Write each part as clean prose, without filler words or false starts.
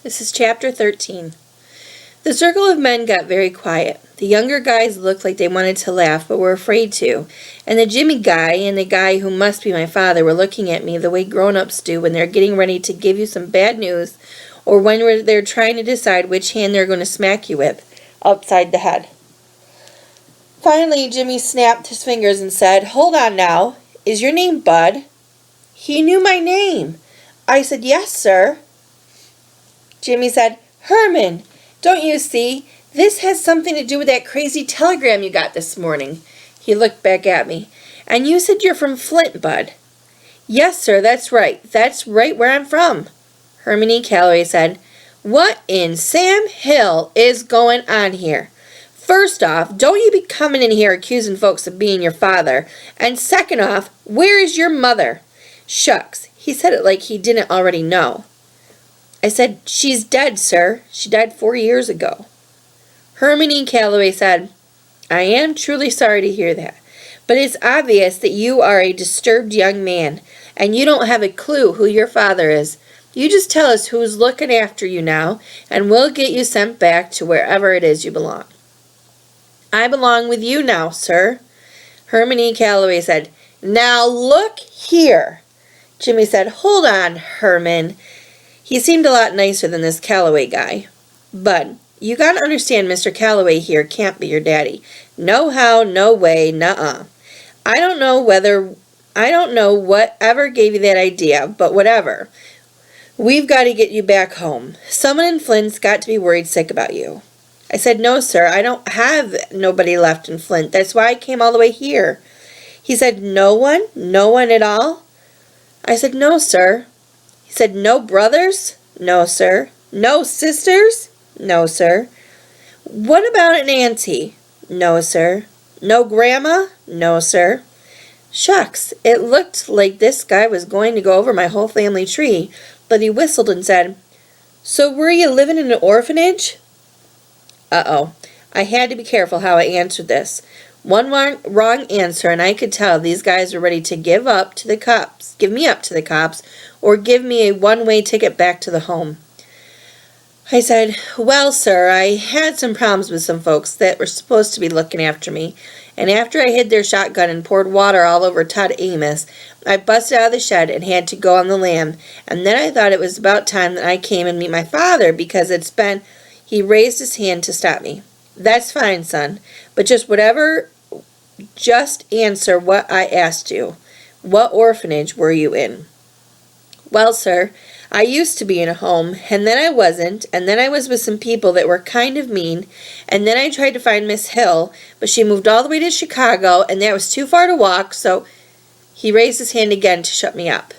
This is chapter 13. The circle of men got very quiet. The younger guys looked like they wanted to laugh but were afraid to, and the Jimmy guy and the guy who must be my father were looking at me the way grown-ups do when they're getting ready to give you some bad news or when they're trying to decide which hand they're going to smack you with upside the head. Finally, Jimmy snapped his fingers and said, "Hold on now. Is your name Bud?" He knew my name. I said, "Yes, sir." Jimmy said, "Herman, don't you see? This has something to do with that crazy telegram you got this morning." He looked back at me. "And you said you're from Flint, Bud." "Yes, sir, that's right. That's right where I'm from." Herman E. Calloway said, "What in Sam Hill is going on here? First off, don't you be coming in here accusing folks of being your father. And second off, where is your mother?" "Shucks," he said it like he didn't already know. I said, "She's dead, sir. She died 4 years ago." Herman E. Calloway said, "I am truly sorry to hear that, but it's obvious that you are a disturbed young man, and you don't have a clue who your father is. You just tell us who's looking after you now, and we'll get you sent back to wherever it is you belong." "I belong with you now, sir." Herman E. Calloway said, "Now look here." Jimmy said, "Hold on, Herman." He seemed a lot nicer than this Calloway guy. "Bud, you gotta understand Mr. Calloway here can't be your daddy. No how, no way, nuh-uh. I don't know whatever gave you that idea, but whatever. We've got to get you back home. Someone in Flint's got to be worried sick about you." I said, "No, sir, I don't have nobody left in Flint. That's why I came all the way here." He said, "No one? No one at all?" I said, "No, sir." He said, "No brothers?" "No, sir." "No sisters?" "No, sir." "What about an auntie?" "No, sir." "No grandma?" "No, sir." Shucks, it looked like this guy was going to go over my whole family tree, but he whistled and said, "So were you living in an orphanage?" Uh-oh. I had to be careful how I answered this. One wrong answer, and I could tell these guys were ready to give me up to the cops, or give me a one-way ticket back to the home. I said, "Well, sir, I had some problems with some folks that were supposed to be looking after me, and after I hid their shotgun and poured water all over Todd Amos, I busted out of the shed and had to go on the lam, and then I thought it was about time that I came and meet my father, because it's been—" He raised his hand to stop me. "That's fine, son, but just answer what I asked you. What orphanage were you in?" "Well, sir, I used to be in a home, and then I wasn't, and then I was with some people that were kind of mean, and then I tried to find Miss Hill, but she moved all the way to Chicago, and that was too far to walk, so—" He raised his hand again to shut me up.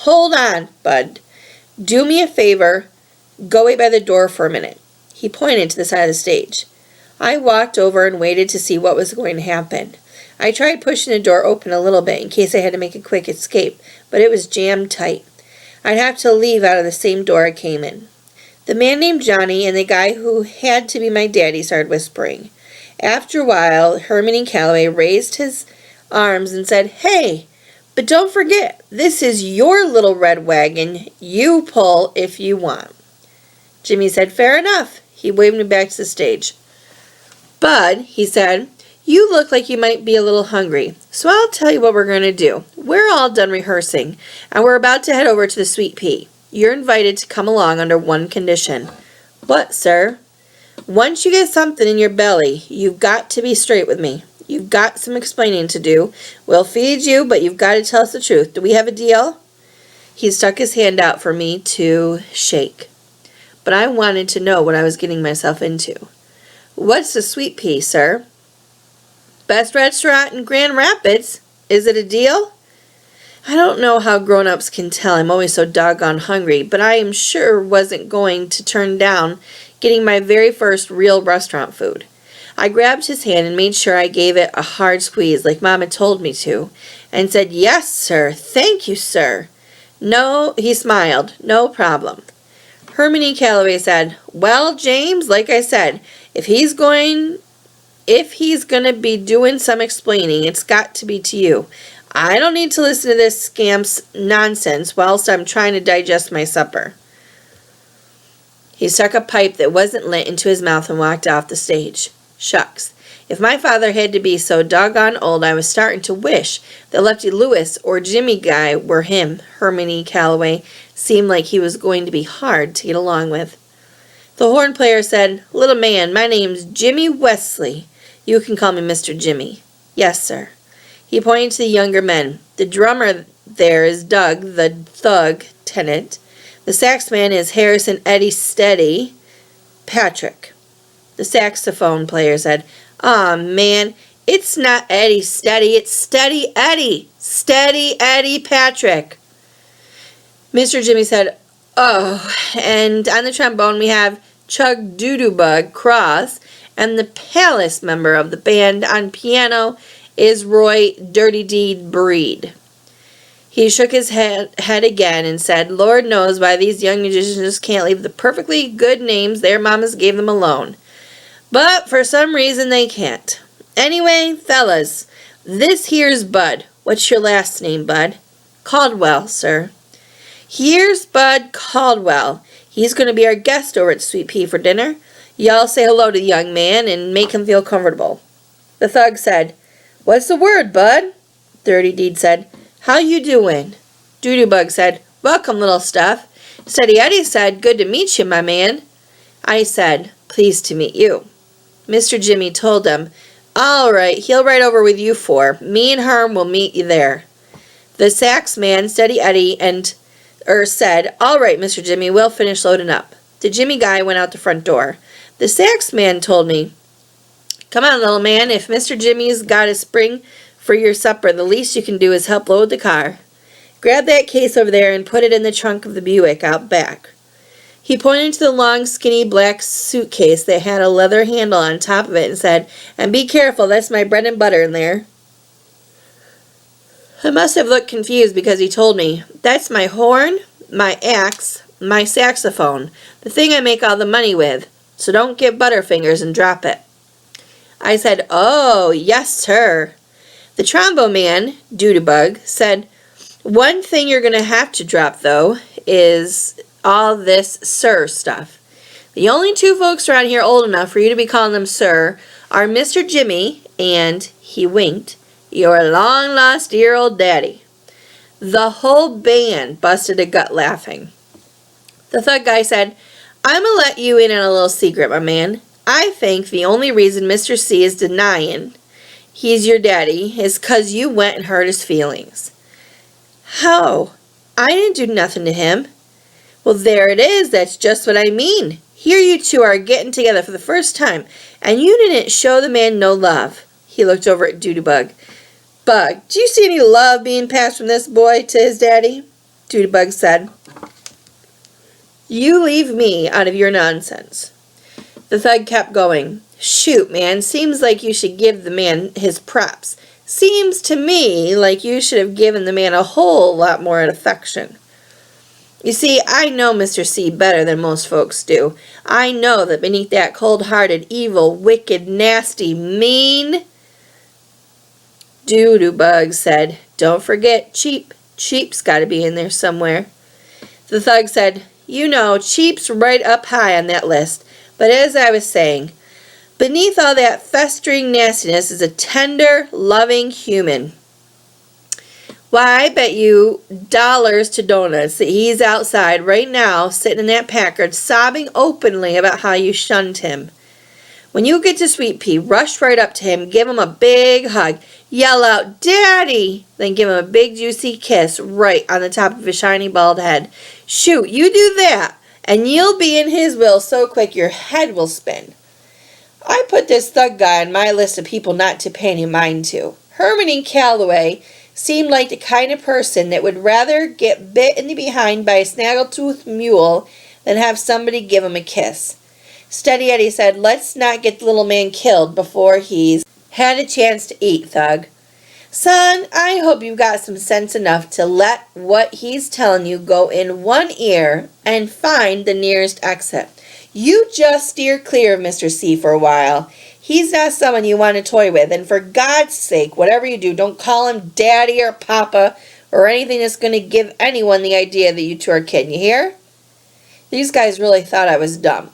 "Hold on, Bud. Do me a favor. Go wait by the door for a minute." He pointed to the side of the stage. I walked over and waited to see what was going to happen. I tried pushing the door open a little bit in case I had to make a quick escape, but it was jammed tight. I'd have to leave out of the same door I came in. The man named Johnny and the guy who had to be my daddy started whispering. After a while, Herman E. Calloway raised his arms and said, "Hey, but don't forget, this is your little red wagon. You pull if you want." Jimmy said, "Fair enough." He waved me back to the stage. "Bud," he said, "you look like you might be a little hungry, so I'll tell you what we're going to do. We're all done rehearsing, and we're about to head over to the Sweet Pea. You're invited to come along under one condition." "What, sir?" "Once you get something in your belly, you've got to be straight with me. You've got some explaining to do. We'll feed you, but you've got to tell us the truth. Do we have a deal?" He stuck his hand out for me to shake, but I wanted to know what I was getting myself into. "What's the Sweet Pea, sir?" "Best restaurant in Grand Rapids. Is it a deal?" I don't know how grown-ups can tell I'm always so doggone hungry, but I am sure wasn't going to turn down getting my very first real restaurant food. I grabbed his hand and made sure I gave it a hard squeeze like Mama told me to, and said, "Yes, sir. Thank you, sir." "No," he smiled. "No problem." Herman E. Calloway said, "Well, James, like I said, if he's going to be doing some explaining, it's got to be to you. I don't need to listen to this scamp's nonsense whilst I'm trying to digest my supper." He stuck a pipe that wasn't lit into his mouth and walked off the stage. Shucks. If my father had to be so doggone old, I was starting to wish that Lefty Lewis or Jimmy Guy were him. Herman E. Calloway seemed like he was going to be hard to get along with. The horn player said, "Little man, my name's Jimmy Wesley. You can call me Mr. Jimmy." "Yes, sir." He pointed to the younger men. "The drummer there is Doug, the thug tenant. The saxman is Harrison Eddie Steady Patrick." The saxophone player said, "Aw, man, it's not Eddie Steady, it's Steady Eddie. Steady Eddie Patrick." Mr. Jimmy said, "Oh," and on the trombone we have Chug Doodoo-Bug Cross, and the palace member of the band on piano is Roy Dirty Deed Breed. He shook his head again and said, "Lord knows why these young musicians can't leave the perfectly good names their mamas gave them alone. But for some reason they can't. Anyway, fellas, this here's Bud. What's your last name, Bud?" "Caldwell, sir." "Here's Bud Caldwell. He's going to be our guest over at Sweet Pea for dinner. Y'all say hello to the young man and make him feel comfortable." The thug said, "What's the word, Bud?" Dirty Deed said, "How you doing?" Doodoo-Bug said, "Welcome, little stuff." Steady Eddie said, "Good to meet you, my man." I said, "Pleased to meet you." Mr. Jimmy told him, "All right, he'll ride over with you four. Me and Herm will meet you there." The sax man, Steady Eddie, said, "All right, Mr. Jimmy, we'll finish loading up." The Jimmy guy went out the front door. The sax man told me, "Come on, little man, if Mr. Jimmy's got a spring for your supper, the least you can do is help load the car. Grab that case over there and put it in the trunk of the Buick out back." He pointed to the long, skinny black suitcase that had a leather handle on top of it and said, "And be careful, that's my bread and butter in there." I must have looked confused because he told me, "That's my horn, my axe, my saxophone, the thing I make all the money with, so don't get butterfingers and drop it." I said, "Oh, yes, sir." The trombone man, Doodoo-Bug, said, "One thing you're going to have to drop, though, is all this sir stuff. The only two folks around here old enough for you to be calling them sir are Mr. Jimmy and," he winked, "your long-lost dear old daddy." The whole band busted a gut laughing. The thug guy said, "I'm going to let you in on a little secret, my man. I think the only reason Mr. C is denying he's your daddy is 'cause you went and hurt his feelings." "How? I didn't do nothing to him." "Well, there it is. That's just what I mean. Here you two are getting together for the first time, and you didn't show the man no love." He looked over at Doodoo-Bug. "Bug, do you see any love being passed from this boy to his daddy?" Doodoo-Bug said, "You leave me out of your nonsense." The thug kept going. "Shoot, man, seems like you should give the man his props. Seems to me like you should have given the man a whole lot more affection. You see, I know Mr. C better than most folks do. I know that beneath that cold-hearted, evil, wicked, nasty, mean..." Doodoo-Bug said, "Don't forget cheap. Cheap's got to be in there somewhere." The thug said, "You know, cheap's right up high on that list. But as I was saying, beneath all that festering nastiness is a tender, loving human. Why, I bet you dollars to donuts that he's outside right now, sitting in that Packard, sobbing openly about how you shunned him. When you get to Sweet Pea, rush right up to him, give him a big hug, yell out, 'Daddy!' then give him a big juicy kiss right on the top of his shiny bald head. Shoot, you do that, and you'll be in his will so quick your head will spin. I put this thug guy on my list of people not to pay any mind to. Herman E. Calloway seemed like the kind of person that would rather get bit in the behind by a snaggletooth mule than have somebody give him a kiss. Steady Eddie said, 'Let's not get the little man killed before he's had a chance to eat, thug.' Son, I hope you've got some sense enough to let what he's telling you go in one ear and find the nearest exit. You just steer clear of Mr. C for a while. He's not someone you want to toy with, and for God's sake, whatever you do, don't call him Daddy or Papa or anything that's going to give anyone the idea that you two are kidding. You hear?" These guys really thought I was dumb.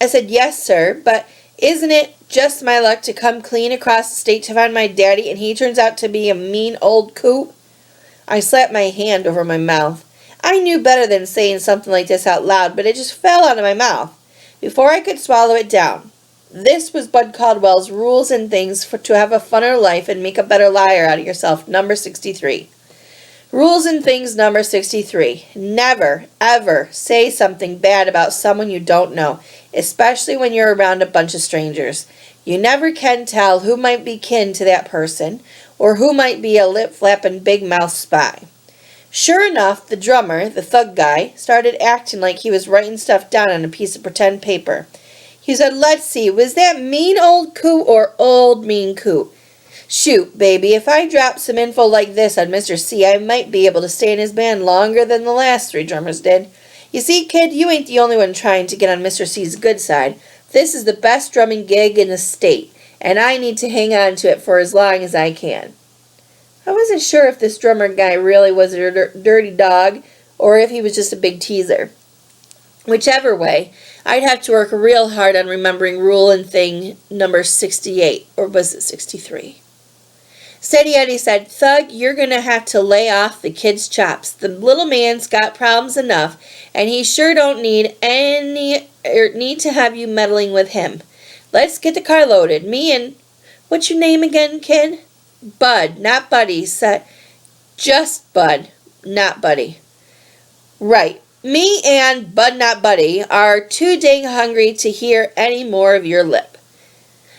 I said, yes, sir, but isn't it just my luck to come clean across the state to find my daddy and he turns out to be a mean old coot? I slapped my hand over my mouth. I knew better than saying something like this out loud, but it just fell out of my mouth before I could swallow it down. This was Bud Caldwell's Rules and Things to Have a Funner Life and Make a Better Liar Out of Yourself, number 63. Rules and Things number 63. Never, ever say something bad about someone you don't know, especially when you're around a bunch of strangers. You never can tell who might be kin to that person, or who might be a lip-flapping big-mouth spy. Sure enough, the drummer, the thug guy, started acting like he was writing stuff down on a piece of pretend paper. He said, let's see, was that mean old coot or old mean coot? Shoot, baby, if I dropped some info like this on Mr. C, I might be able to stay in his band longer than the last 3 drummers did. You see, kid, you ain't the only one trying to get on Mr. C's good side. This is the best drumming gig in the state, and I need to hang on to it for as long as I can. I wasn't sure if this drummer guy really was a dirty dog, or if he was just a big teaser. Whichever way, I'd have to work real hard on remembering rule and thing number 68, or was it 63? Steady Eddie said, Thug, you're going to have to lay off the kid's chops. The little man's got problems enough, and he sure don't need to have you meddling with him. Let's get the car loaded. Me and, what's your name again, kid? Bud, not Buddy. Said, just Bud, not Buddy. Right. Me and Bud Not Buddy are too dang hungry to hear any more of your lip.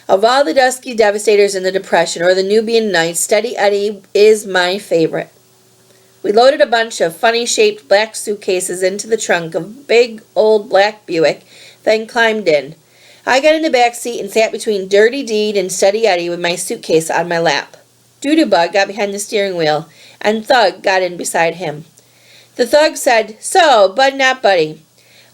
Of all the Dusky Devastators in the Depression or the Nubian Nights, Steady Eddie is my favorite. We loaded a bunch of funny-shaped black suitcases into the trunk of a big old black Buick, then climbed in. I got in the back seat and sat between Dirty Deed and Steady Eddie with my suitcase on my lap. Doodoo-Bug got behind the steering wheel, and Thug got in beside him. The Thug said, so, Bud Not Buddy,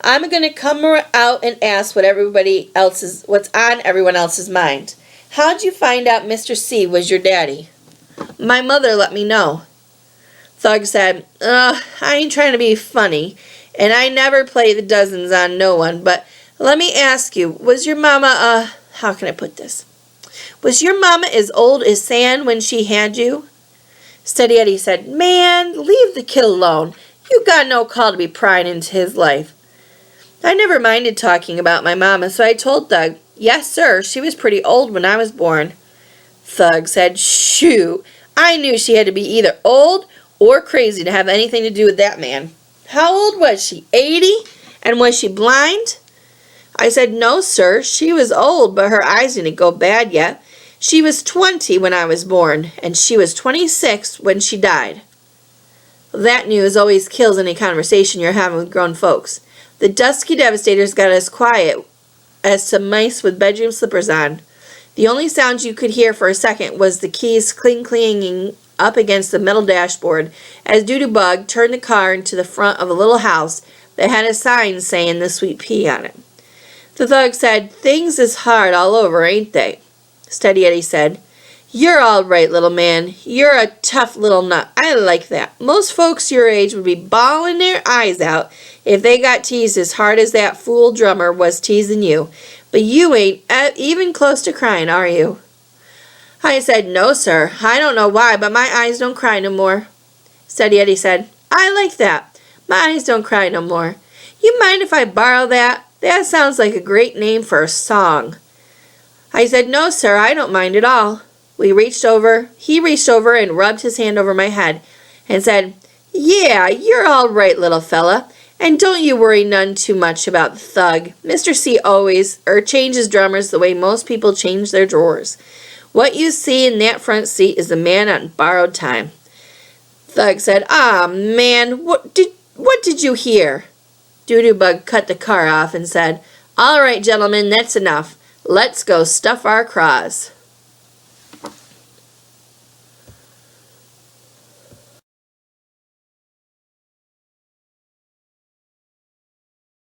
I'm going to come out and ask what's on everyone else's mind. How'd you find out Mr. C was your daddy? My mother let me know. Thug said, I ain't trying to be funny, and I never play the dozens on no one, but let me ask you, was your mama, how can I put this? Was your mama as old as sand when she had you? Steady Eddie said, man, leave the kid alone. You got no call to be prying into his life. I never minded talking about my mama, so I told Thug, yes, sir, she was pretty old when I was born. Thug said, shoot, I knew she had to be either old or crazy to have anything to do with that man. How old was she, 80? And was she blind? I said, no, sir, she was old, but her eyes didn't go bad yet. She was 20 when I was born, and she was 26 when she died. That news always kills any conversation you're having with grown folks. The Dusky Devastators got as quiet as some mice with bedroom slippers on. The only sound you could hear for a second was the keys clanging up against the metal dashboard as Doodoo-Bug turned the car into the front of a little house that had a sign saying the Sweet Pea on it. The Thug said, things is hard all over, ain't they? Steady Eddie said, you're all right, little man. You're a tough little nut. I like that. Most folks your age would be bawling their eyes out if they got teased as hard as that fool drummer was teasing you. But you ain't even close to crying, are you? I said, no, sir. I don't know why, but my eyes don't cry no more. Steady Eddie said, I like that. My eyes don't cry no more. You mind if I borrow that? That sounds like a great name for a song. I said, no, sir, I don't mind at all. He reached over and rubbed his hand over my head and said, yeah, you're all right, little fella. And don't you worry none too much about the Thug. Mr. C always changes drummers the way most people change their drawers. What you see in that front seat is the man on borrowed time. Thug said, man, what did you hear? Doodoo-Bug cut the car off and said, all right, gentlemen, that's enough. Let's go stuff our craws.